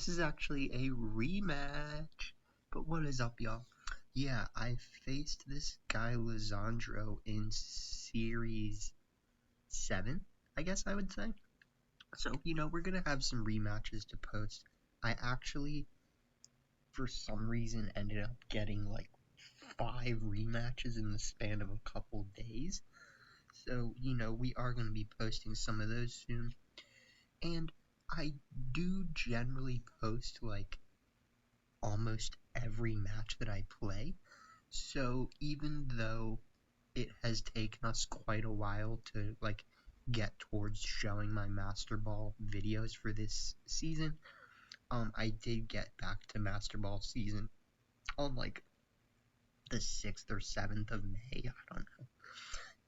This is actually a rematch. But what is up, y'all? Yeah, I faced this guy Lisandro in Series 7, I guess I would say. So, we're gonna have some rematches to post. I actually, for some reason, ended up getting like 5 rematches in the span of a couple days. So, we are gonna be posting some of those soon. And I do generally post like almost every match that I play. So even though it has taken us quite a while to like get towards showing my Master Ball videos for this season, I did get back to Master Ball season on like the 6th or 7th of May, I don't know.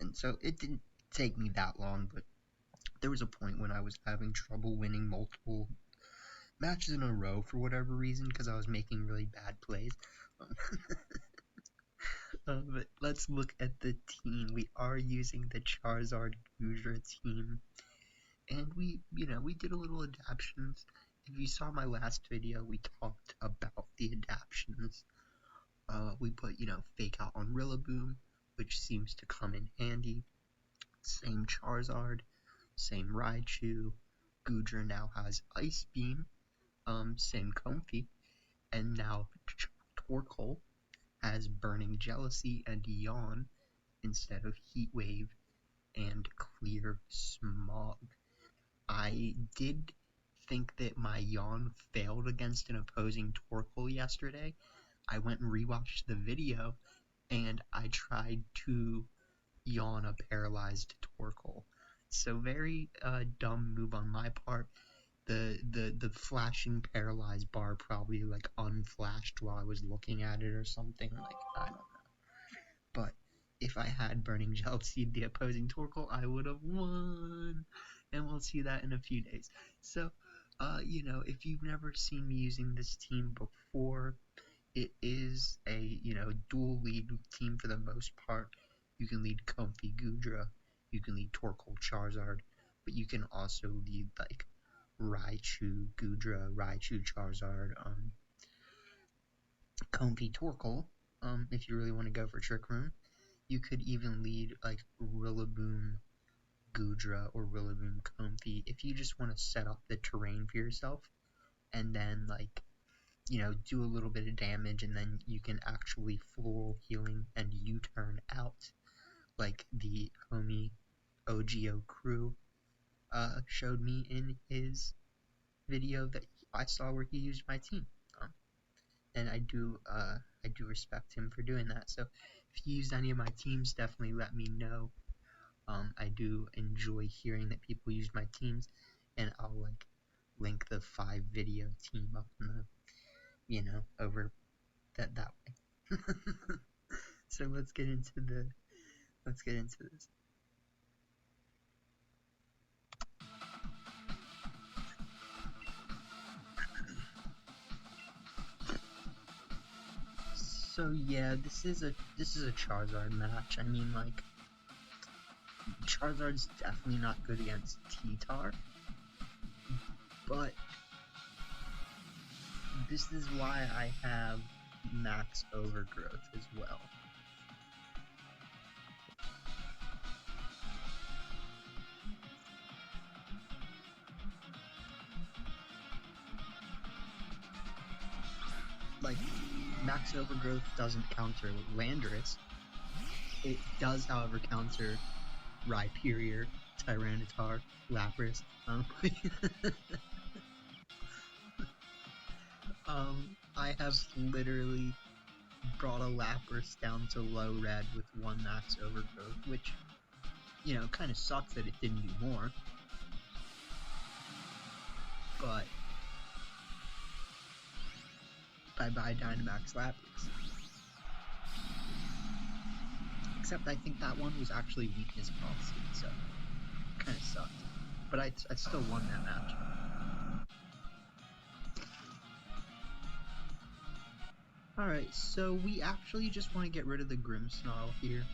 And so it didn't take me that long, but there was a point when I was having trouble winning multiple matches in a row for whatever reason because I was making really bad plays. But let's look at the team. We are using the Charizard Goodra team, and we did a little adaptions. If you saw my last video, we talked about the adaptions. We put, Fake Out on Rillaboom, which seems to come in handy. Same Charizard, same Raichu. Goodra now has Ice Beam, same Comfy, and now Torkoal has Burning Jealousy and Yawn instead of Heat Wave and Clear Smog. I did think that my Yawn failed against an opposing Torkoal yesterday. I went and rewatched the video, and I tried to Yawn a paralyzed Torkoal. So very dumb move on my part. The flashing paralyzed bar probably like unflashed while I was looking at it or something, like I don't know. But if I had Burning Jealousy the opposing Torkoal, I would have won, and we'll see that in a few days. So if you've never seen me using this team before, it is a dual lead team for the most part. You can lead Comfy Goodra, you can lead Torkoal Charizard, but you can also lead like Raichu Goodra, Raichu Charizard, Comfy Torkoal, if you really want to go for Trick Room. You could even lead like Rillaboom Goodra or Rillaboom Comfy if you just want to set up the terrain for yourself, and then like do a little bit of damage, and then you can actually floral healing and U-turn out, like the homie OGO Crew showed me in his video that I saw where he used my team, and I do respect him for doing that. So if you used any of my teams, definitely let me know. I do enjoy hearing that people use my teams, and I'll like link the 5 video team up in the over that way. So let's get into this. So yeah, this is a Charizard match. I mean, like, Charizard's definitely not good against T-Tar, but this is why I have Max Overgrowth as well. Like, Max Overgrowth doesn't counter Landorus. It does, however, counter Rhyperior, Tyranitar, Lapras. I have literally brought a Lapras down to low red with 1 Max Overgrowth, which, kind of sucks that it didn't do more. But bye-bye Dynamax Lapras. Except I think that one was actually weakness policy, so kind of sucked. But I still won that match. Alright, so we actually just want to get rid of the Grimmsnarl here.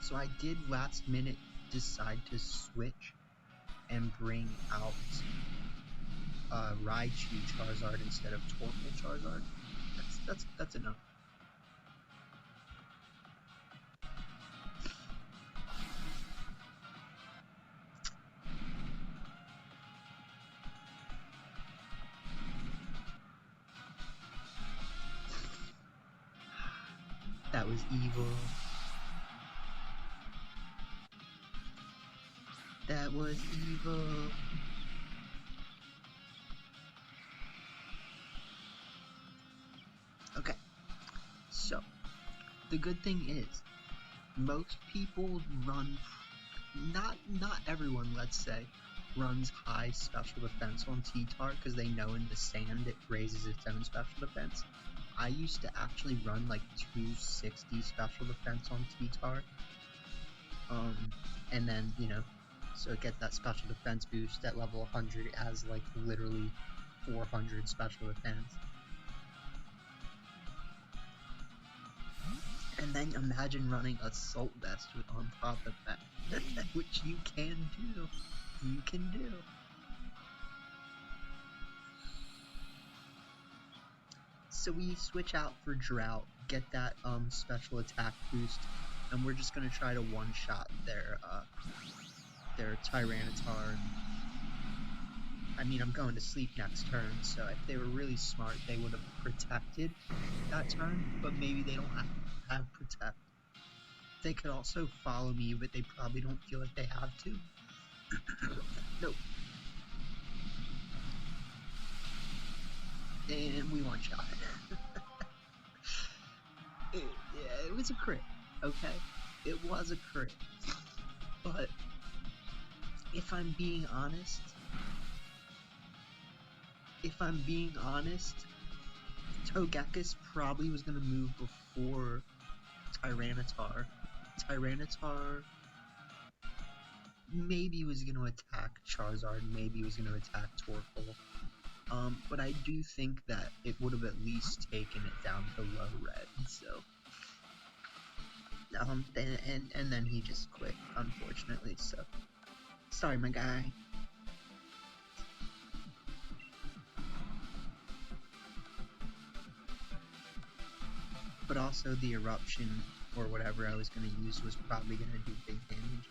So I did last minute decide to switch and bring out Raichu Charizard instead of Torkoal Charizard. That's enough. That was evil. That was evil. Okay, so the good thing is most people run, not everyone, let's say, runs high special defense on T-Tar because they know in the sand it raises its own special defense. I used to actually run like 260 special defense on T-Tar, and then, you know, so it gets that special defense boost. At level 100 it has like literally 400 special defense. And then imagine running Assault Vest on top of that, which you can do. You can do. So we switch out for Drought, get that special attack boost, and we're just gonna try to one-shot their Tyranitar. I mean, I'm going to sleep next turn, so if they were really smart, they would have protected that turn, but maybe they don't have protect. They could also follow me, but they probably don't feel like they have to. Nope. And we one-shot. It was a crit, okay? It was a crit. But if I'm being honest, Togekiss probably was going to move before Tyranitar. Tyranitar maybe was going to attack Charizard, maybe was going to attack Torkoal. But I do think that it would have at least taken it down to low red, so... and then he just quit, unfortunately, so... Sorry, my guy. But also the eruption, or whatever I was going to use, was probably going to do big damage.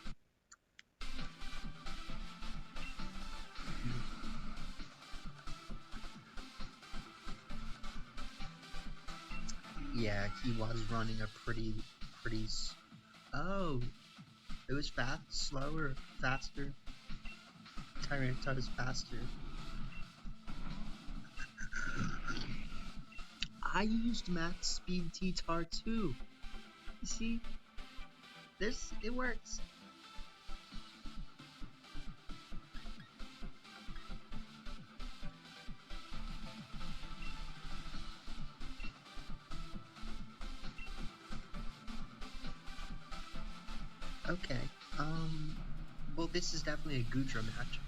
Yeah, he was running a pretty... Oh! It was fast, slower, faster. Tyranitar was faster. I used max speed T-Tar too. You see? It works. Okay, well, this is definitely a Goodra match.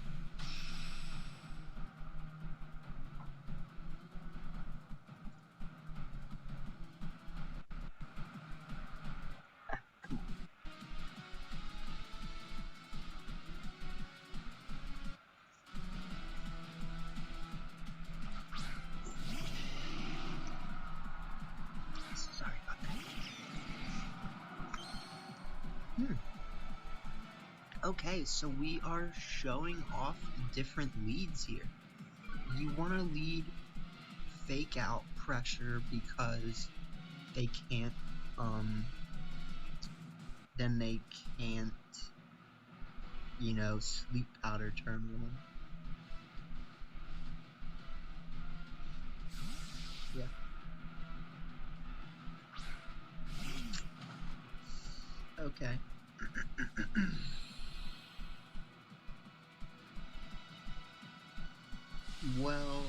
Sorry about that. Okay, so we are showing off different leads here. You want to lead Fake Out Pressure because they can't, then they can't, you know, Sleep Powder turn 1. Yeah. Okay. Well...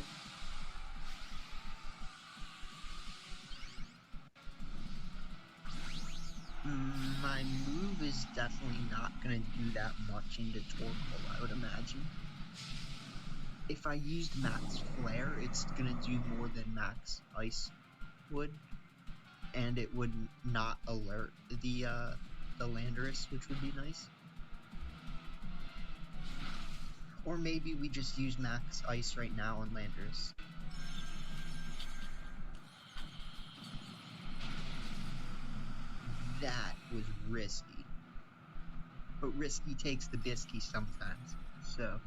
my move is definitely not going to do that much into Torkoal, I would imagine. If I used Max Flare, it's going to do more than Max Ice would, and it would not alert the Landorus, which would be nice. Or maybe we just use max ice right now on Landers. That was risky. But risky takes the bisky sometimes, so...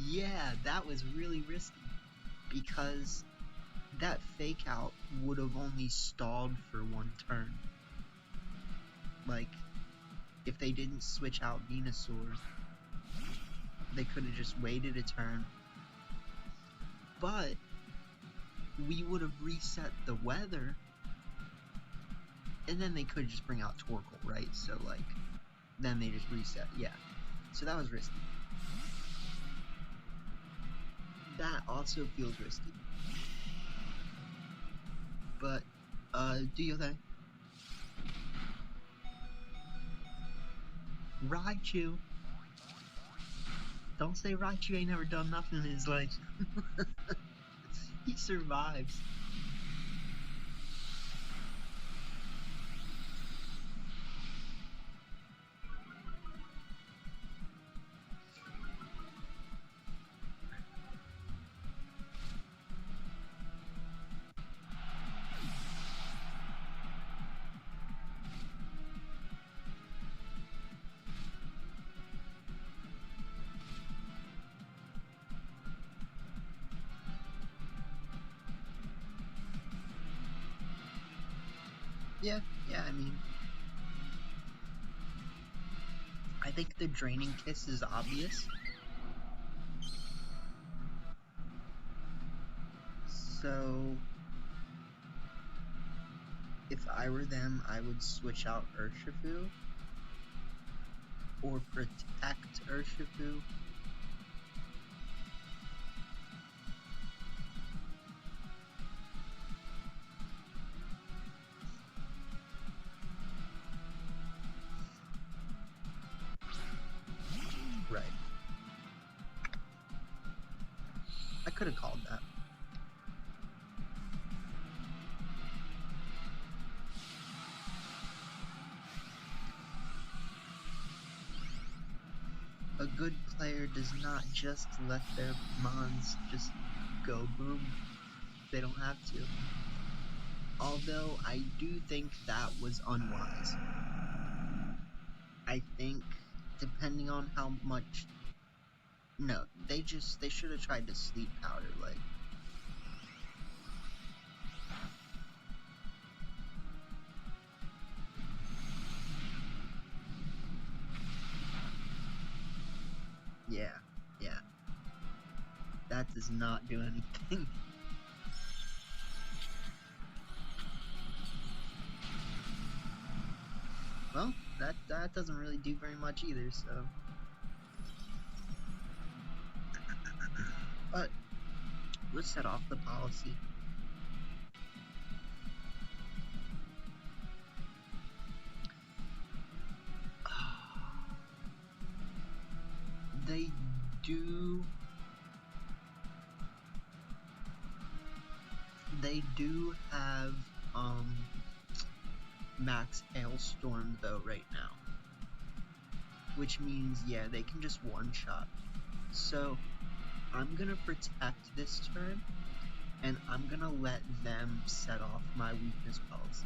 yeah, that was really risky. Because that fake out would have only stalled for one turn. Like, if they didn't switch out Venusaur, they could have just waited a turn. But we would have reset the weather, and then they could just bring out Torkoal, right? So, like, then they just reset, yeah. So that was risky. That also feels risky. But, do your thing. Raichu. Don't say Raichu ain't never done nothing in his life. He survives. Yeah, I mean... I think the Draining Kiss is obvious. So... if I were them, I would switch out Urshifu. Or protect Urshifu. Right. I could have called that. A good player does not just let their mons just go boom. They don't have to. Although, I do think that was unwise. I think, depending on how much... No, they should have tried to Sleep Powder, like... Yeah. That does not do anything. Well, that doesn't really do very much either, so... But, let's set off the policy. They do have, max Hailstorm, though, right now. Which means, yeah, they can just one-shot. So, I'm gonna protect this turn, and I'm gonna let them set off my weakness policy.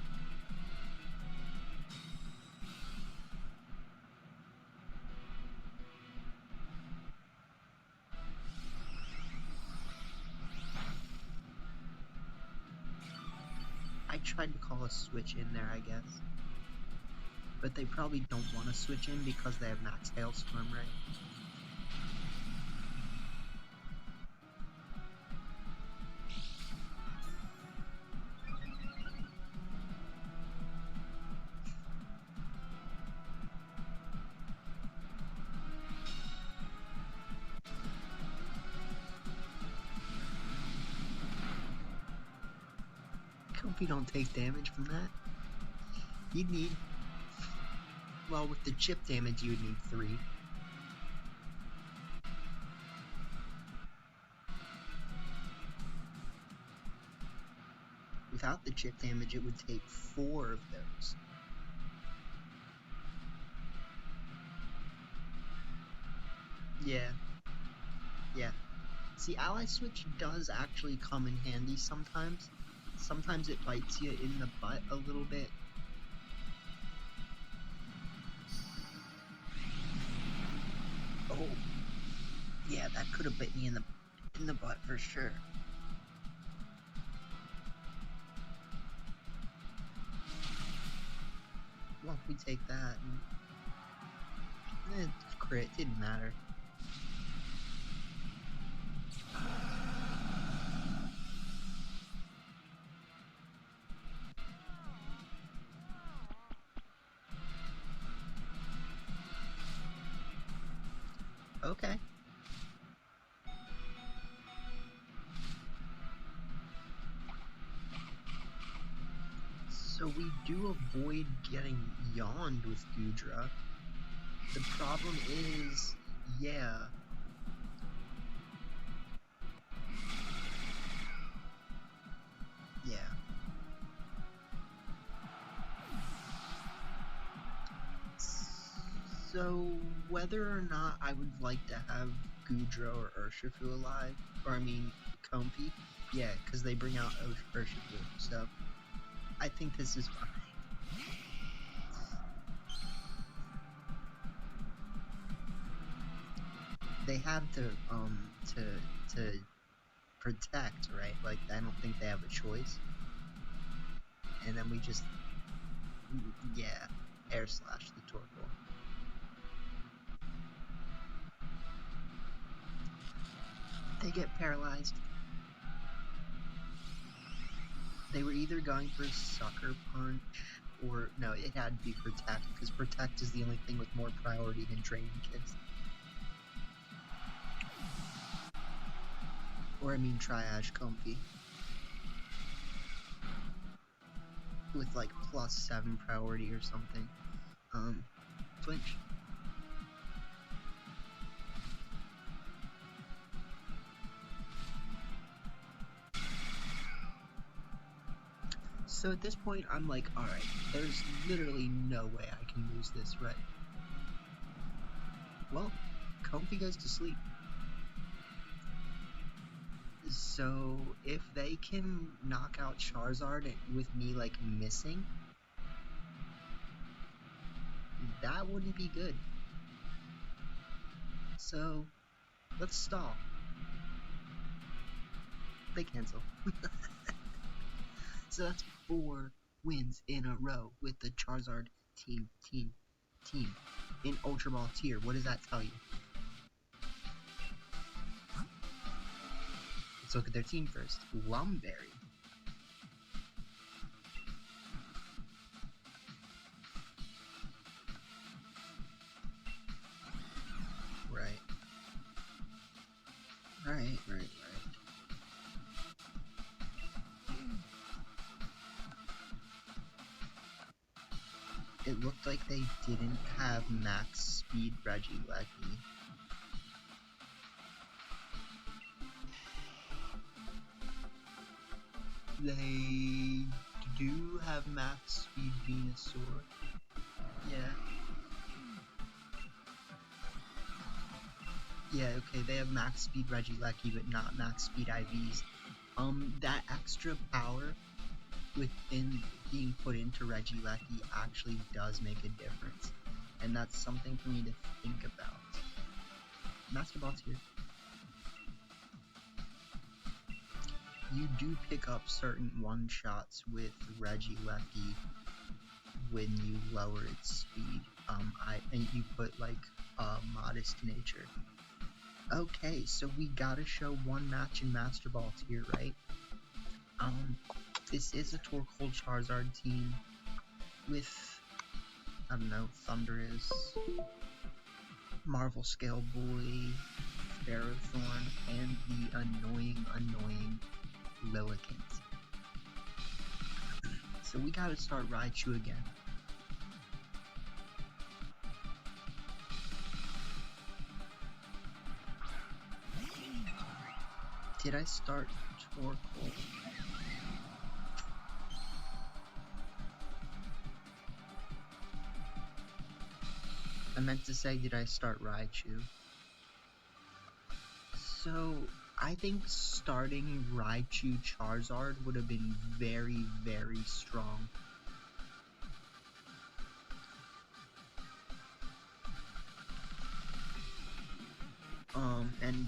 I tried to call a switch in there, I guess. But they probably don't want to switch in because they have max Hailstorm, right? Hope you don't take damage from that. You'd need... Well, with the chip damage, you would need 3. without the chip damage, it would take 4 of those. Yeah. Yeah. See, Ally Switch does actually come in handy sometimes. Sometimes it bites you in the butt a little bit. Oh. Yeah, that could have bit me in the butt for sure. Well, if we take that, and crit, didn't matter. Okay. So we do avoid getting yawned with Goodra. The problem is, yeah. Yeah. So, whether or not I would like to have Goodra or Urshifu alive, or I mean, Comfy, yeah, because they bring out Urshifu, so I think this is fine. They have to protect, right? Like, I don't think they have a choice. And then we just, yeah, air slash the Torkoal. They get paralyzed. They were either going for Sucker Punch, or no, it had to be Protect, because Protect is the only thing with more priority than Training Kids. Or I mean Triage Comfy. With like +7 priority or something. Flinch. So at this point, I'm like, alright, there's literally no way I can lose this, right? Well, Comfy goes to sleep. So if they can knock out Charizard with me, like, missing, that wouldn't be good. So, let's stall. They cancel. So that's 4 wins in a row with the Charizard team in Ultra Ball tier. What does that tell you? Let's look at their team first. Lumberry. Right. It looked like they didn't have max speed Regieleki. They do have max speed Venusaur. Yeah, okay, they have max speed Regieleki, but not max speed IVs. That extra power within being put into Regieleki actually does make a difference. And that's something for me to think about. Master Ball's here. You do pick up certain one-shots with Regieleki when you lower its speed. And you put like Modest Nature. Okay, so we gotta show one match in Master Ball tier, right? This is a Torkoal Charizard team with, I don't know, Thundurus, Marvel Scale Boy, Ferrothorn, and the annoying Lilligant. So we gotta start Raichu again. Did I start Torkoal? meant to say, did I start Raichu? So, I think starting Raichu Charizard would have been very, very strong. And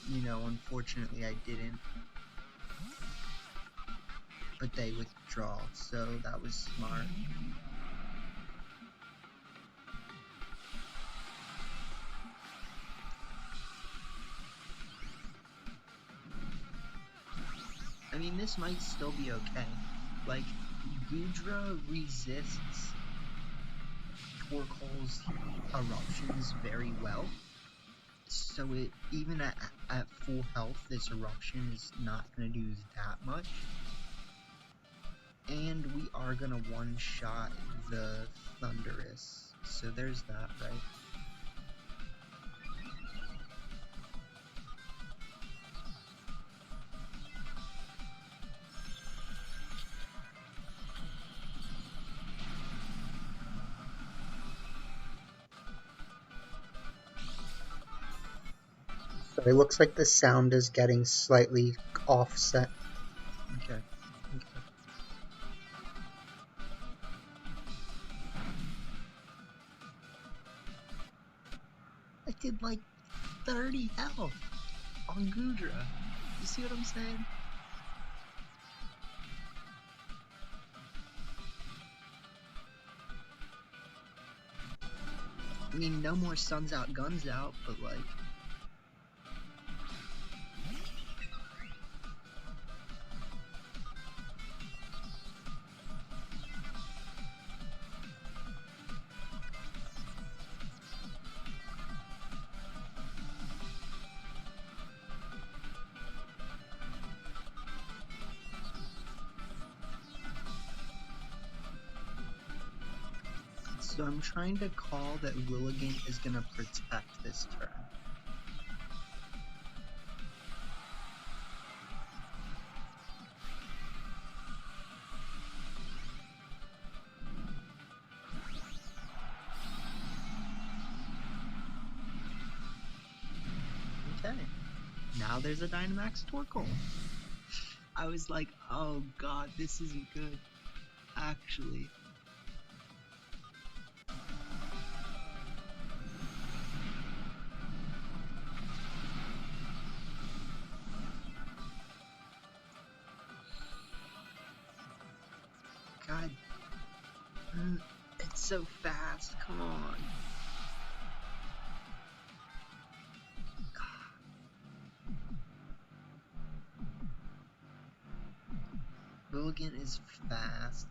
you know, unfortunately I didn't. But they withdraw, so that was smart. I mean, this might still be okay. Like, Goodra resists Torkoal's eruptions very well. So it, even at full health, this eruption is not going to do that much. And we are going to one-shot the Thundurus. So there's that, right? So it looks like the sound is getting slightly offset. Okay. I did like 30 health on Goodra. You see what I'm saying? I mean, no more suns out, guns out, but like... So I'm trying to call that Lilligant is gonna protect this turn. Okay. Now there's a Dynamax Torkoal. I was like, oh god, this isn't good. Actually. God. It's so fast, come on. Lilligant is fast.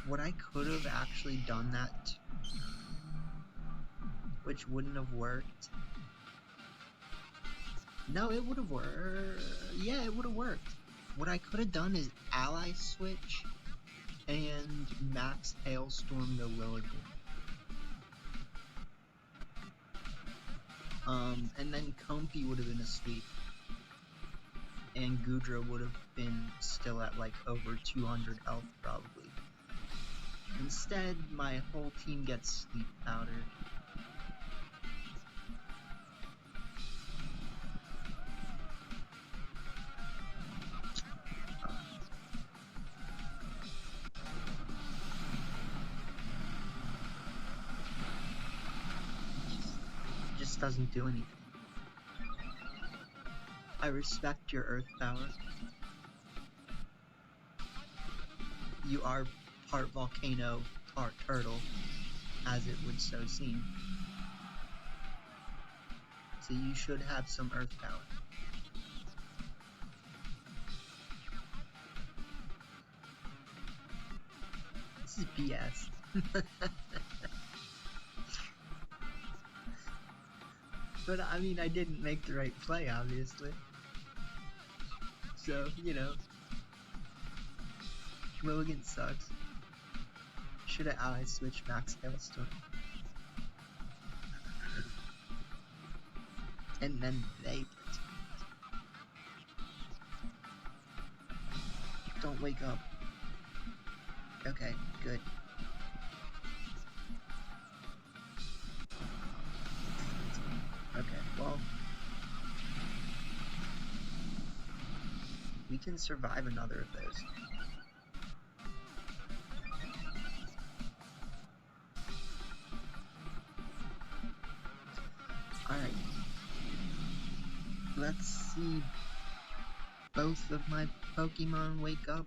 What I could have actually done that, which wouldn't have worked. No, it would have worked. Yeah, it would have worked. What I could have done is ally switch and max hailstorm the Lilligant. And then Comfy would have been asleep. And Goodra would have been still at like over 200 health probably. Instead, my whole team gets Sleep Powder. Just doesn't do anything. I respect your earth power. You are part volcano, part turtle, as it would so seem. So you should have some earth power. This is BS. But I mean, I didn't make the right play, obviously. So, you know. Lilligant sucks. Should have ally switched max hailstorm. And then they don't wake up. Okay, good. Okay, well, we can survive another of those. Alright. Let's see both of my Pokemon wake up.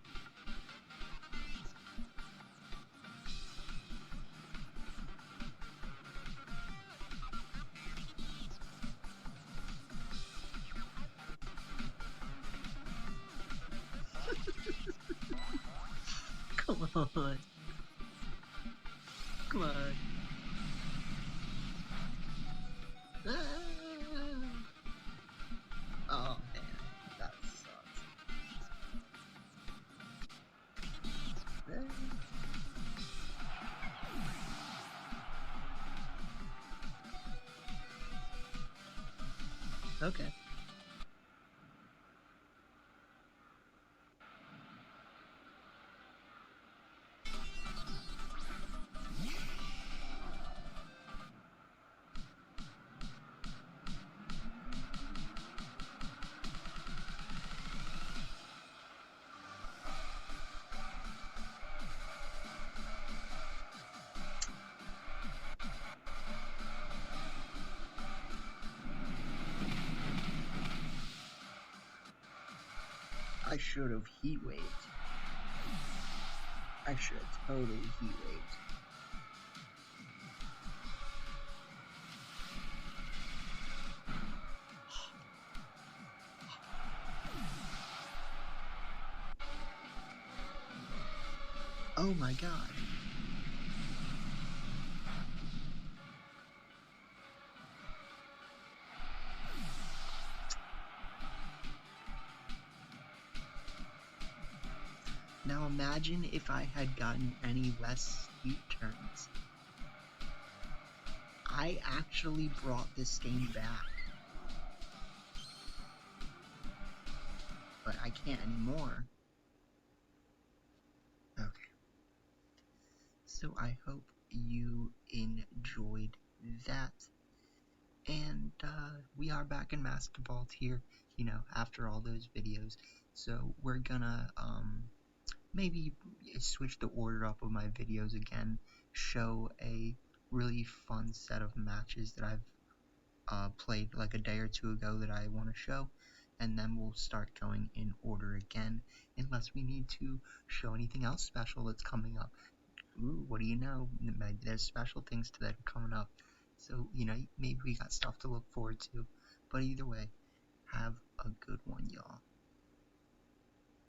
Come on. Come on. Ah. Oh man, that sucks. Okay. I should have heat waved. I should have totally heat waved. Oh my god. Now imagine if I had gotten any less heat turns. I actually brought this game back. But I can't anymore. Okay. So I hope you enjoyed that. And we are back in basketball tier, you know, after all those videos. So we're gonna maybe switch the order up of my videos again, show a really fun set of matches that I've played like a day or two ago that I want to show, and then we'll start going in order again, unless we need to show anything else special that's coming up. Ooh, what do you know? Maybe there's special things that are coming up. So, you know, maybe we got stuff to look forward to. But either way, have a good one, y'all.